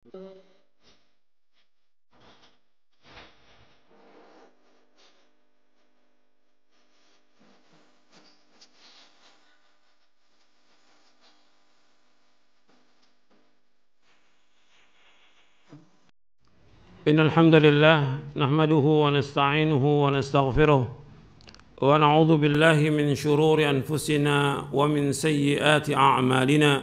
إن الحمد لله نحمده ونستعينه ونستغفره ونعوذ بالله من شرور أنفسنا ومن سيئات أعمالنا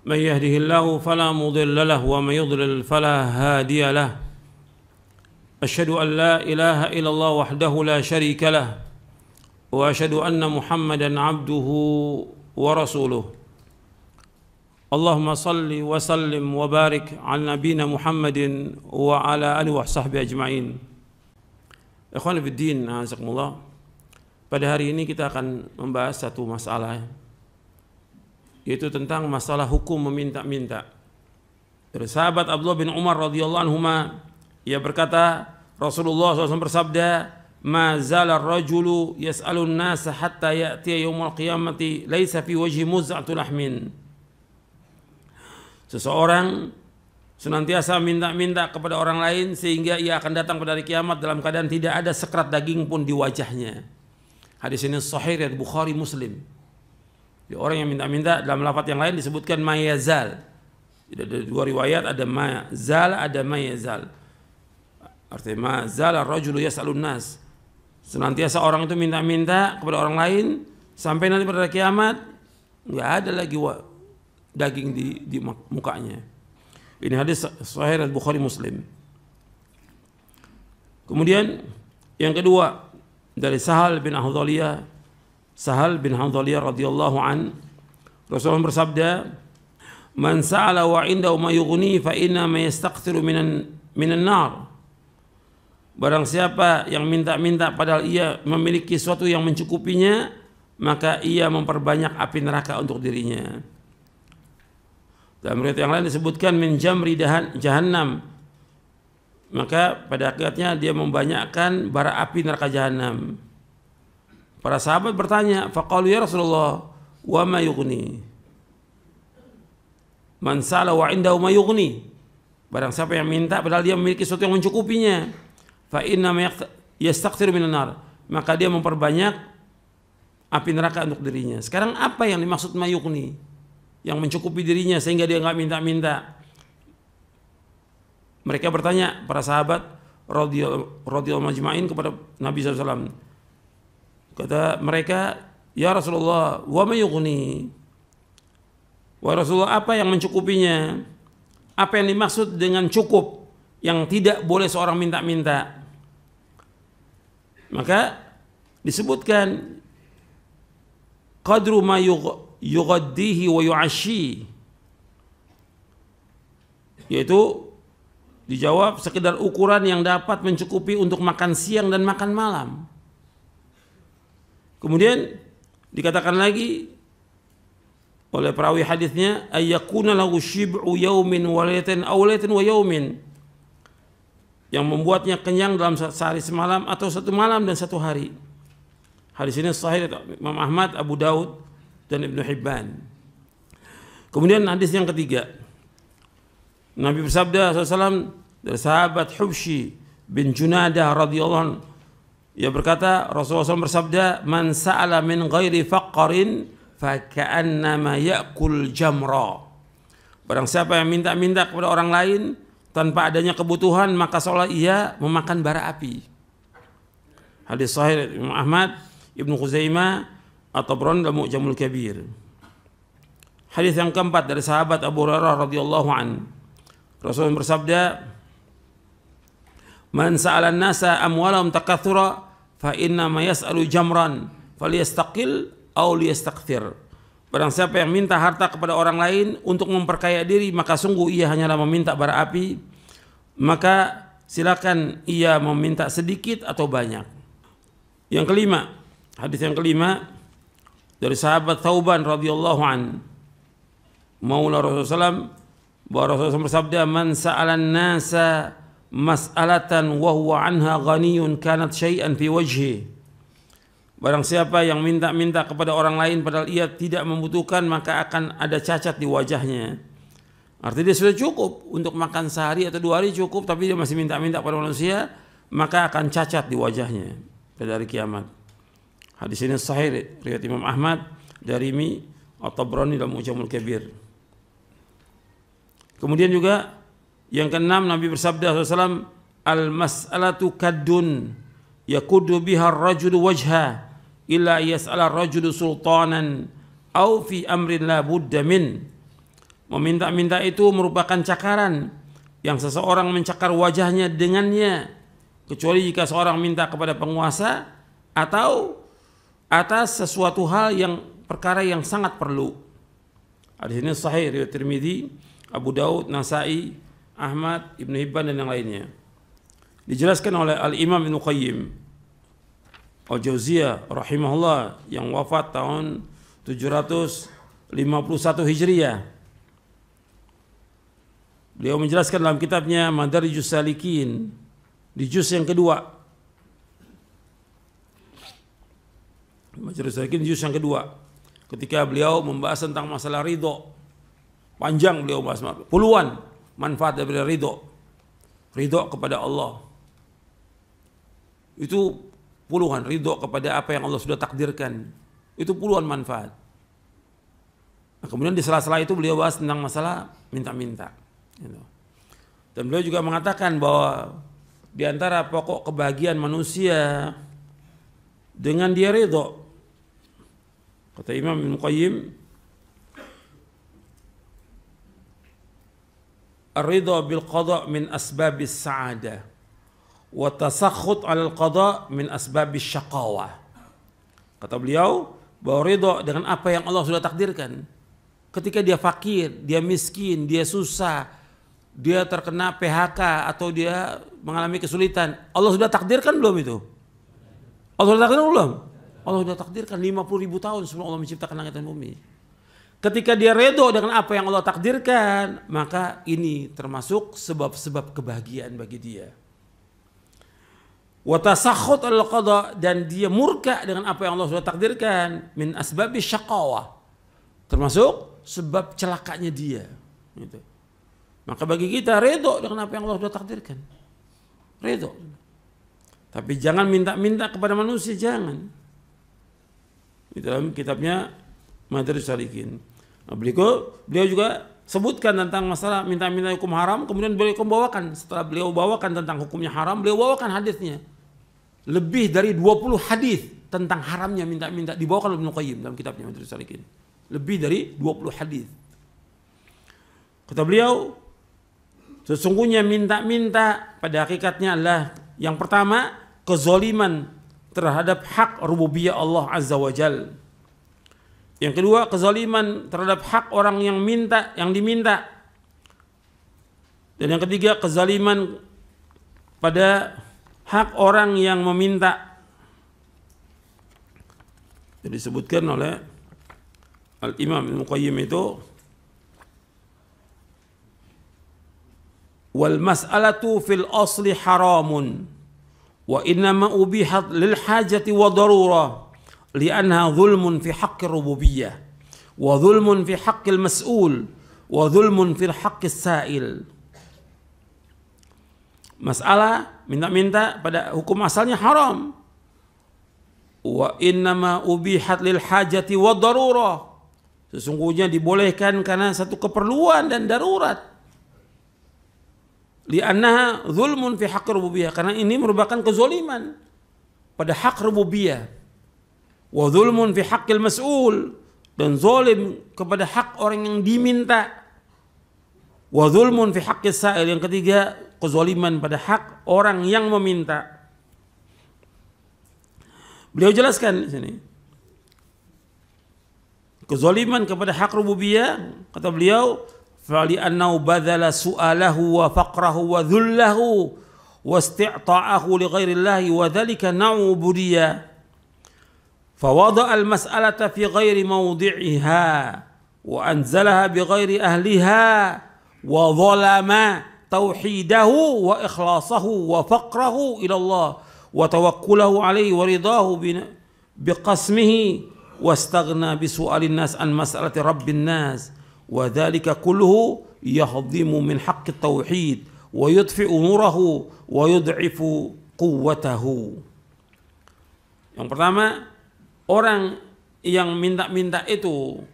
من يهده الله فلا مضل له ومن يضلل فلا هادي له أشهد أن لا إله إلا الله وحده لا شريك له وأشهد أن محمدا عبده ورسوله اللهم صل وسلم وبارك على نبينا محمد وعلى آله وصحبه أجمعين. Ikhwan fiddin, azakumullah. Pada hari ini kita akan membahas satu masalah, yaitu tentang masalah hukum meminta-minta. Dari sahabat Abdullah bin Umar radhiyallahu anhuma, ia berkata, Rasulullah SAW bersabda, "Ma zala ar-rajulu yas'alu an-nasa hatta ya'tiya yaumul qiyamati laisa fi wajhi muz'atu lahmin." Seseorang senantiasa minta-minta kepada orang lain sehingga ia akan datang pada hari kiamat dalam keadaan tidak ada sekerat daging pun di wajahnya. Hadis ini sahih dari Bukhari Muslim. Orang yang minta-minta dalam lafaz yang lain disebutkan mayazal. Ada dua riwayat, ada mazal, ada mayazal. Artinya mazal ar-rajulu yas'alun nas. Senantiasa orang itu minta-minta kepada orang lain sampai nanti pada hari kiamat enggak ada lagi daging di mukanya. Ini hadis sahih dari Bukhari Muslim. Kemudian yang kedua dari Sahal bin Hanzaliyah radhiyallahu an, Rasulullah bersabda, "Man sa'ala wa 'indahu ma yughni fa inna ma yastaghfiru minan nar." Barang siapa yang minta-minta padahal ia memiliki sesuatu yang mencukupinya, maka ia memperbanyak api neraka untuk dirinya. Dalam riwayat yang lain disebutkan min jamri jahannam, maka pada akhirnya dia membanyakkan bara api neraka jahanam. Para sahabat bertanya, faqalu ya Rasulullah, wa ma yughni? Man sa'ala wa 'indahu ma yughni. Barang siapa yang minta padahal dia memiliki sesuatu yang mencukupinya, fa inna yastaghfiru minan nar, maka dia memperbanyak api neraka untuk dirinya. Sekarang apa yang dimaksud ma yughni? Yang mencukupi dirinya sehingga dia enggak minta-minta. Mereka bertanya, para sahabat radhiyallahu majma'in kepada Nabi SAW. Kata mereka, ya Rasulullah, wa ma yughni? Wa Rasulullah, apa yang mencukupinya? Apa yang dimaksud dengan cukup yang tidak boleh seorang minta-minta? Maka disebutkan qadru ma yughaddihi wa yu'ashi, yaitu dijawab sekedar ukuran yang dapat mencukupi untuk makan siang dan makan malam. Kemudian dikatakan lagi oleh perawi hadisnya, ayyakuna lahu shib'u yaumin wa lailatin aw lailatin wa yaumin, yang membuatnya kenyang dalam sehari semalam atau satu malam dan satu hari. Hadis ini sahih Imam Ahmad, Abu Daud dan Ibnu Hibban. Kemudian hadis yang ketiga, Nabi bersabda SAW dari sahabat Hubshi bin Junadah radhiyallahu anhu, ia berkata, Rasulullah SAW bersabda, man sa'ala min ghairi faqrin fa ka'annama ya'kul jamra. Barang siapa yang minta-minta kepada orang lain tanpa adanya kebutuhan, maka seolah ia memakan bara api. Hadis sahih Imam Ahmad, Ibnu Khuzaimah atau Tabrani dalam Mu'jamul Kabir. Hadis yang keempat dari sahabat Abu Hurairah radhiyallahu an, Rasulullah bersabda, man sa'ala an-nasa amwalahum takatsura fa inna ma yas'alu jamran falyastaqil aw liyastakthir. Barang siapa yang minta harta kepada orang lain untuk memperkaya diri, maka sungguh ia hanyalah meminta bara api, maka silakan ia meminta sedikit atau banyak. Yang kelima, hadis yang kelima dari sahabat Thauban radhiyallahu an, maula Rasulullah SAW, bahwa Rasulullah bersabda, man sa'alan nasa mas'alatan wa huwa anha ghaniyun kanat syai'an fi wajhi. Barang siapa yang minta-minta kepada orang lain padahal ia tidak membutuhkan, maka akan ada cacat di wajahnya. Artinya dia sudah cukup untuk makan sehari atau 2 hari cukup, tapi dia masih minta-minta pada manusia, maka akan cacat di wajahnya pada hari kiamat. Hadis ini sahih riwayat Imam Ahmad, Darimi, At-Tabrani dalam Mu'jamul Kabir. Kemudian juga yang keenam, Nabi bersabda SAW, al-mas'alatu kaddun yakudu biha ar-rajulu wajha illa yas'ala ar-rajulu sultanan au fi amrin la budda min. Meminta-minta itu merupakan cakaran yang seseorang mencakar wajahnya dengannya, kecuali jika seorang minta kepada penguasa atau atas sesuatu hal yang perkara yang sangat perlu. Hadis ini sahih riwayat Tirmidzi, Abu Daud, Nasai, Ahmad, Ibnu Hibban dan yang lainnya. Dijelaskan oleh Al-Imam Ibnu Qayyim Al-Jauziyah rahimahullah yang wafat tahun 751 Hijriah. Beliau menjelaskan dalam kitabnya Madarijus Salikin di juz yang kedua. Madarijus Salikin juz yang kedua. Ketika beliau membahas tentang masalah ridho, panjang beliau bahas puluhan manfaat dari ridho. Ridho kepada Allah. Itu puluhan, ridho kepada apa yang Allah sudah takdirkan. Itu puluhan manfaat. Nah, kemudian di sela-sela itu beliau bahas tentang masalah minta-minta. Dan beliau juga mengatakan bahwa di antara pokok kebahagiaan manusia dengan dia ridho. Kata Imam Ibnu Qayyim, ar-ridha bil qada' min asbabis sa'adah wa tasakhut 'alal qada' min asbabis syaqawah. Kata beliau bahwa ridha dengan apa yang Allah sudah takdirkan. Ketika dia fakir, dia miskin, dia susah, dia terkena PHK atau dia mengalami kesulitan, Allah sudah takdirkan belum itu? Allah sudah takdirkan belum? Allah sudah takdirkan 50.000 tahun sebelum Allah menciptakan langit dan bumi. Ketika dia redho dengan apa yang Allah takdirkan, maka ini termasuk sebab-sebab kebahagiaan bagi dia. Wa tasakhut al-qada, dan dia murka dengan apa yang Allah sudah takdirkan, min asbabis syaqawah, termasuk sebab celakanya dia. Gitu. Maka bagi kita redho dengan apa yang Allah sudah takdirkan. Redho. Tapi jangan minta-minta kepada manusia, jangan. Di dalam kitabnya Madarijus Salikin. Nah, beliau juga sebutkan tentang masalah minta-minta hukum haram, kemudian beliau membawakan, setelah beliau bawakan tentang hukumnya haram, beliau bawakan hadisnya. Lebih dari 20 hadis tentang haramnya minta-minta dibawakan oleh Ibnu Qayyim dalam kitabnya Madarijus Salikin. Lebih dari 20 hadis. Kata beliau, sesungguhnya minta-minta pada hakikatnya adalah yang pertama kezaliman terhadap hak rububiyah Allah Azza wa Jal. Yang kedua kezaliman terhadap hak orang yang minta, yang diminta. Dan yang ketiga kezaliman pada hak orang yang meminta. Jadi disebutkan oleh Al-Imam Ibnu Qayyim itu, wal mas'alatu fil asli haramun wa innama ubihat lil hajati wa darurah li'anha zulmun fi haqqi rububiyyah wa zulmun fi haqqil mas'ul wa zulmun fi haqqis sa'il. Masalah minta-minta pada hukum asalnya haram. Wa innama ubihat lil hajati wa darurah, sesungguhnya dibolehkan karena satu keperluan dan darurat. Li'annaha zulmun fi haqq rububiyah, karena ini merupakan kezaliman pada hak rububiyah. Wa zulmun fi haqqil mas'ul, dan zalim kepada hak orang yang diminta. Wa zulmun fi haqqis sa'il, yang ketiga kezaliman pada hak orang yang meminta. Beliau jelaskan di sini. Kezaliman kepada hak rububiyah, kata beliau, فَلِأَنَّهُ بَذَلَ سُؤَالَهُ وَفَقْرَهُ وَذُلَّهُ وَاسْتِعْطَاءَهُ لِغَيْرِ اللَّهِ وَذَلِكَ نَوْعُ عُبُودِيَّةٍ فَوَضَعَ الْمَسْأَلَةَ فِي غَيْرِ مَوْضِعِهَا وَأَنْزَلَهَا بِغَيْرِ أَهْلِهَا وَظَلَمَ تَوْحِيدَهُ وَإِخْلَاصَهُ وَفَقْرَهُ إِلَى اللَّهِ وَتَوَكُّلَهُ عَلَيْهِ وَرِضَاهُ بِقَسْمِهِ وَاسْتَغْنَى بِسُؤَالِ النَّاسِ عَنْ مَسْأَلَةِ رَبِّ النَّاسِ wa dzalika kulluhu yahdhimu min haqqi tauhid wa yudfi'u nurahu wa yud'ifu quwwatahu. Yang pertama, orang yang minta-minta itu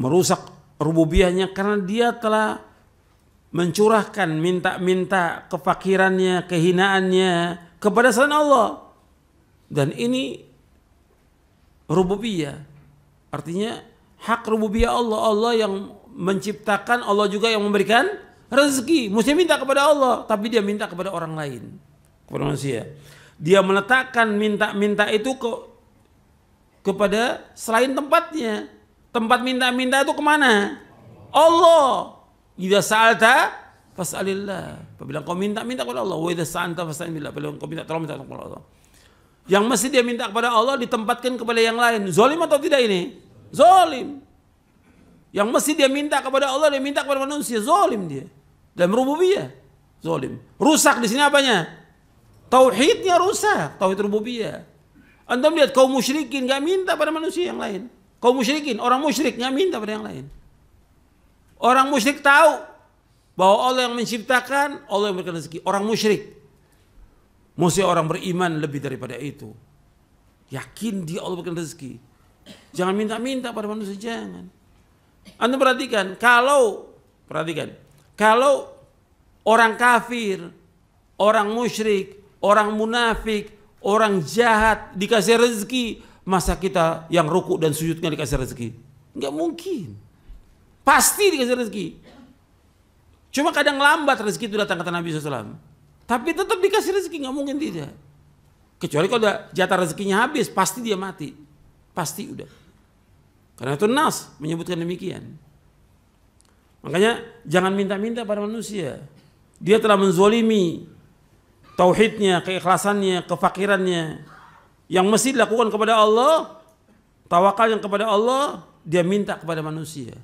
merusak rububiyahnya karena dia telah mencurahkan minta-minta kefakirannya, kehinaannya kepada selain Allah. Dan ini rububiyah. Artinya hak rububiyah Allah. Allah yang menciptakan, Allah juga yang memberikan rezeki. Mesti minta kepada Allah, tapi dia minta kepada orang lain, kepada manusia. Dia meletakkan minta-minta itu kepada selain tempatnya. Tempat minta-minta itu kemana? Allah. Idza sa'alta fas'alillah. Apabila kau minta kepada Allah. Wa idza sa'anta fas'al billah. Apabila kau minta tolong minta kepada Allah. Yang mesti dia minta kepada Allah ditempatkan kepada yang lain. Zalim atau tidak ini? Zalim. Yang mesti dia minta kepada Allah, dia minta kepada manusia. Zalim dia. Dalam rububiyah. Zalim. Rusak di sini apanya? Tauhidnya rusak. Tauhid rububiyah. Antum lihat kaum musyrikin enggak minta pada manusia yang lain. Kaum musyrikin, orang musyrik enggak minta pada yang lain. Orang musyrik tahu bahwa Allah yang menciptakan, Allah yang memberikan rezeki. Orang musyrik. Mesti orang beriman lebih daripada itu. Yakin dia Allah berikan rezeki. Jangan minta-minta pada manusia, jangan. Anda perhatikan, kalau orang kafir, orang musyrik, orang munafik, orang jahat dikasih rezeki, masa kita yang ruku dan sujudnya dikasih rezeki? Enggak mungkin. Pasti dikasih rezeki. Cuma kadang lambat rezeki itu datang kata Nabi SAW. Tapi tetap dikasih rezeki, nggak mungkin tidak. Kecuali kalau udah jatah rezekinya habis, pasti dia mati. Pasti udah. Karena itu Nas menyebutkan demikian. Makanya jangan minta-minta pada manusia. Dia telah menzolimi tauhidnya, keikhlasannya, kefakirannya. Yang mesti dilakukan kepada Allah, tawakal yang kepada Allah, dia minta kepada manusia.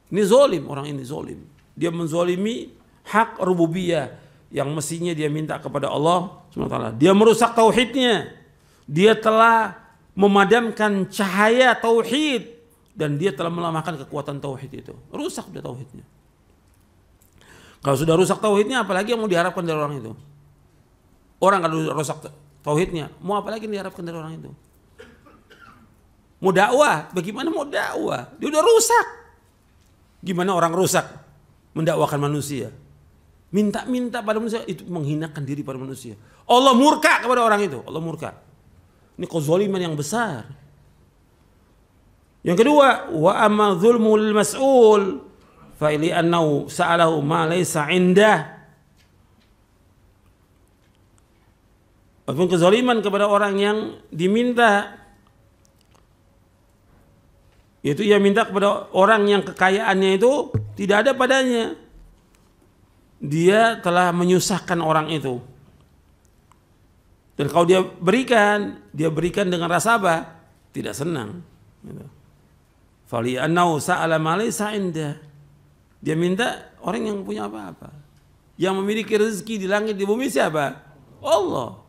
Ini zolim, orang ini zolim. Dia menzolimi hak rububiyah yang mestinya dia minta kepada Allah SWT. Dia merusak tauhidnya. Dia telah memadamkan cahaya tauhid dan dia telah melemahkan kekuatan tauhid itu. Rusak dia tauhidnya. Kalau sudah rusak tauhidnya, apalagi yang mau diharapkan dari orang itu? Orang kalau rusak tauhidnya, mau apalagi yang diharapkan dari orang itu? Mau dakwah, bagaimana mau dakwah? Dia udah rusak. Gimana orang rusak mendakwakan manusia? Minta-minta pada manusia itu menghinakan diri pada manusia. Allah murka kepada orang itu. Allah murka. Ini kezaliman yang besar. Yang kedua, wa amma dzulmu lil mas'ul fa li annahu sa'alahu ma laysa 'indah. Apapun kezaliman kepada orang yang diminta, yaitu ia minta kepada orang yang kekayaannya itu tidak ada padanya. Dia telah menyusahkan orang itu. Dan kalau dia berikan dengan rasa apa? Tidak senang. Fali annau sa'ala ma laysa indah. Dia minta orang yang punya apa-apa. Yang memiliki rezeki di langit di bumi siapa? Allah.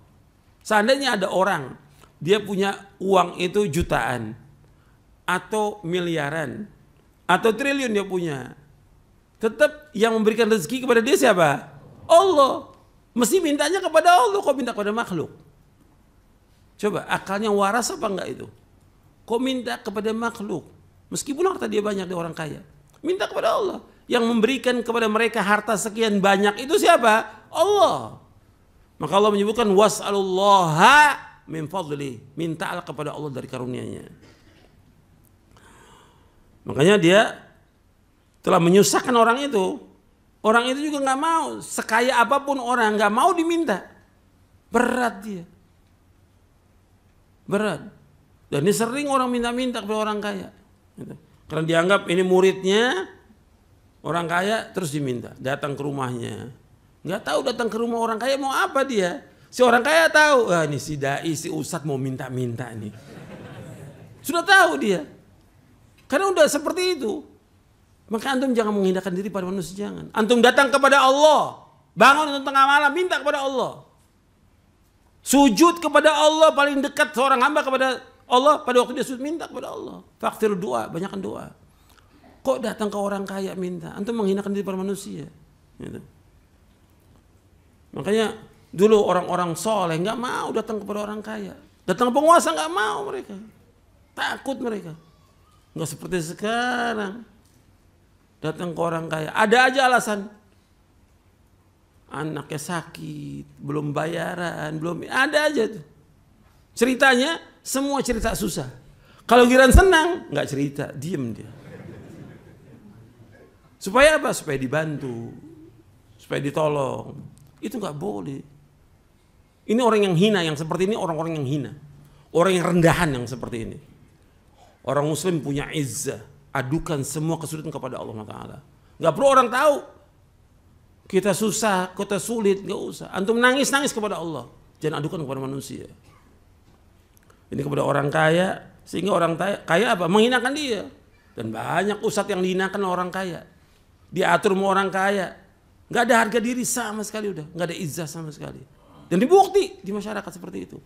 Seandainya ada orang dia punya uang itu jutaan atau miliaran atau triliun dia punya, tetap yang memberikan rezeki kepada dia siapa? Allah. Mesti mintanya kepada Allah, kok minta kepada makhluk? Coba akalnya waras apa enggak itu? Kok minta kepada makhluk? Meskipun harta dia banyak, dia orang kaya, minta kepada Allah. Yang memberikan kepada mereka harta sekian banyak itu siapa? Allah. Maka Allah menyebutkan was'alullaha min fadli, mintalah kepada Allah dari karunia-Nya. Makanya dia telah menyusahkan orang itu. Orang itu juga nggak mau, sekaya apapun orang nggak mau diminta. Berat dia. Berat. Dan ini sering orang minta-minta kepada orang kaya. Karena dianggap ini muridnya orang kaya, terus diminta. Datang ke rumahnya. Nggak tahu datang ke rumah orang kaya mau apa dia. Si orang kaya tahu, ah, ini si dai, si ustadz mau minta-minta nih. Sudah tahu dia. Karena udah seperti itu. Maka antum jangan menghindarkan diri pada manusia, jangan. Antum datang kepada Allah. Bangun untuk tengah malam, minta kepada Allah. Sujud kepada Allah, paling dekat seorang hamba kepada Allah pada waktu dia sujud minta kepada Allah. Faktir doa, banyakkan doa. Kok datang ke orang kaya minta? Antum menghinakan diri para manusia. Gitu. Makanya dulu orang-orang soleh nggak mau datang kepada orang kaya. Datang ke penguasa nggak mau mereka. Takut mereka. Nggak seperti sekarang. Datang ke orang kaya. Ada aja alasan. Anaknya sakit, belum bayaran, belum ada aja tuh. Ceritanya semua cerita susah. Kalau giliran senang nggak cerita, diem dia. Supaya apa? Supaya dibantu, supaya ditolong. Itu nggak boleh. Ini orang yang hina, yang seperti ini orang-orang yang hina, orang yang rendahan yang seperti ini. Orang Muslim punya izzah, adukan semua kesulitan kepada Allah Taala. Nggak perlu orang tahu. Kita susah, kita sulit, nggak usah. Antum nangis kepada Allah, jangan adukan kepada manusia. Ini kepada orang kaya, sehingga orang kaya apa? Menghinakan dia. Dan banyak ustadz yang dihinakan orang kaya. Diatur sama orang kaya. Nggak ada harga diri sama sekali udah, nggak ada izzah sama sekali. Dan dibukti di masyarakat seperti itu.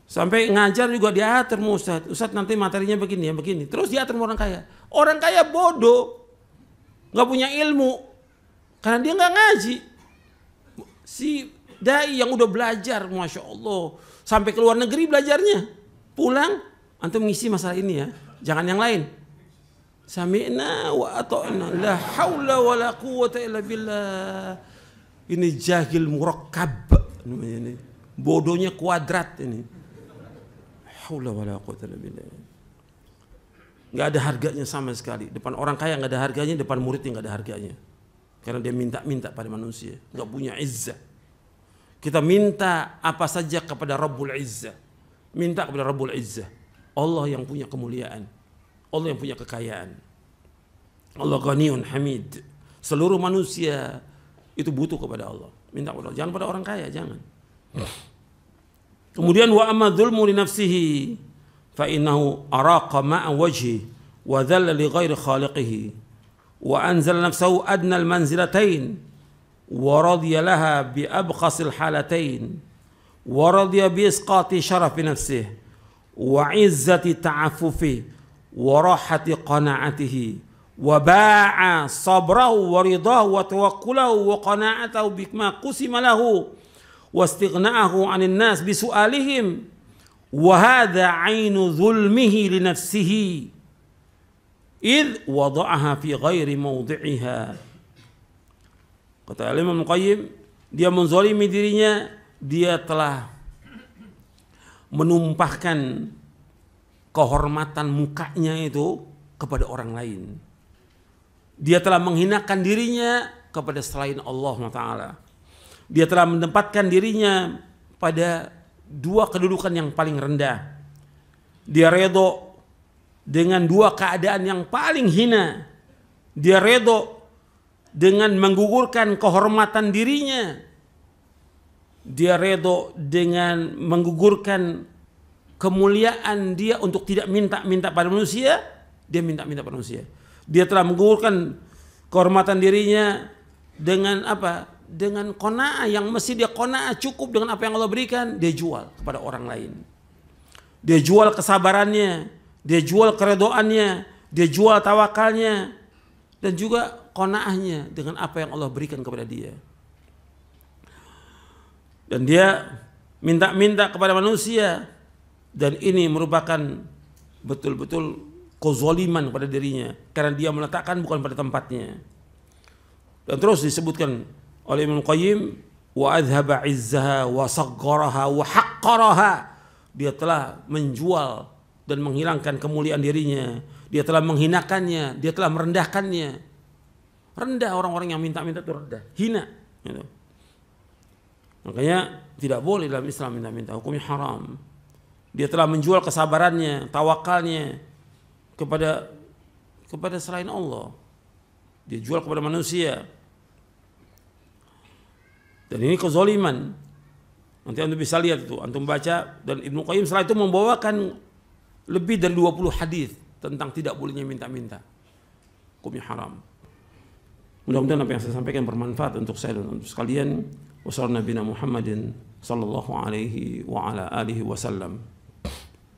Sampai ngajar juga diatur sama ustadz. Ustadz nanti materinya begini ya, begini. Terus diatur sama orang kaya. Orang kaya bodoh, nggak punya ilmu. Karena dia nggak ngaji. Si dai yang udah belajar, masya Allah, sampai ke luar negeri belajarnya, pulang, antum ngisi masalah ini ya, jangan yang lain. Sami'na wa ata'na, la haula wa la quwwata illa billah. Ini jahil murakkab, ini bodohnya kuadrat ini. Haula wa la quwwata illa billah. Nggak ada harganya sama sekali. Depan orang kaya nggak ada harganya, depan muridnya nggak ada harganya. Karena dia minta-minta pada manusia, nggak punya izzah. Kita minta apa saja kepada Rabbul Izzah. Minta kepada Rabbul Izzah. Allah yang punya kemuliaan. Allah yang punya kekayaan. Allah Ghaniyun Hamid. Seluruh manusia itu butuh kepada Allah. Minta kepada Allah. Jangan pada orang kaya, jangan. Kemudian wa amma dzulmu li nafsihi fa innahu araqa ma'a wajhi wa dhalla li ghairi khaliqihi. وأنزل نفسه أدنى المنزلتين ورضي لها بأبخس الحالتين ورضي بإسقاط شرف نفسه وعزة تعففه وراحة قناعته وباع صبره ورضاه وتوكله وقناعته بما قسم له واستغناءه عن الناس بسؤالهم وهذا عين ظلمه لنفسه إذ وضعها في غير موضعها. Kata Imam Qayyim, dia menzalimi dirinya, dia telah menumpahkan kehormatan mukanya itu kepada orang lain. Dia telah menghinakan dirinya kepada selain Allah Ta'ala. Dia telah menempatkan dirinya pada dua kedudukan yang paling rendah. Dia redha dengan dua keadaan yang paling hina. Dia redha dengan menggugurkan kehormatan dirinya. Dia redha dengan menggugurkan kemuliaan dia untuk tidak minta-minta pada manusia. Dia minta-minta pada manusia. Dia telah menggugurkan kehormatan dirinya dengan apa? Dengan qanaah, yang mesti dia qanaah cukup dengan apa yang Allah berikan, dia jual kepada orang lain. Dia jual kesabarannya, dia jual keredoannya, dia jual tawakalnya, dan juga qanaahnya dengan apa yang Allah berikan kepada dia. Dan dia minta-minta kepada manusia, dan ini merupakan betul-betul kezaliman pada dirinya, karena dia meletakkan bukan pada tempatnya. Dan terus disebutkan oleh Ibnu Qayyim, wa adhaba izzaha wa sagharaha wa haqqaraha. Dia telah menjual dan menghilangkan kemuliaan dirinya. Dia telah menghinakannya, dia telah merendahkannya. Rendah orang-orang yang minta-minta itu rendah, hina gitu. Makanya tidak boleh dalam Islam minta-minta, hukumnya haram. Dia telah menjual kesabarannya, tawakalnya kepada selain Allah. Dia jual kepada manusia. Dan ini kezaliman. Nanti antum bisa lihat itu, antum baca, dan Ibnu Qayyim setelah itu membawakan lebih dari 20 hadis tentang tidak bolehnya minta-minta. Hukumnya haram. Mudah-mudahan apa yang saya sampaikan bermanfaat untuk saya dan untuk sekalian. Wassalamualaikum warahmatullahi wabarakatuh.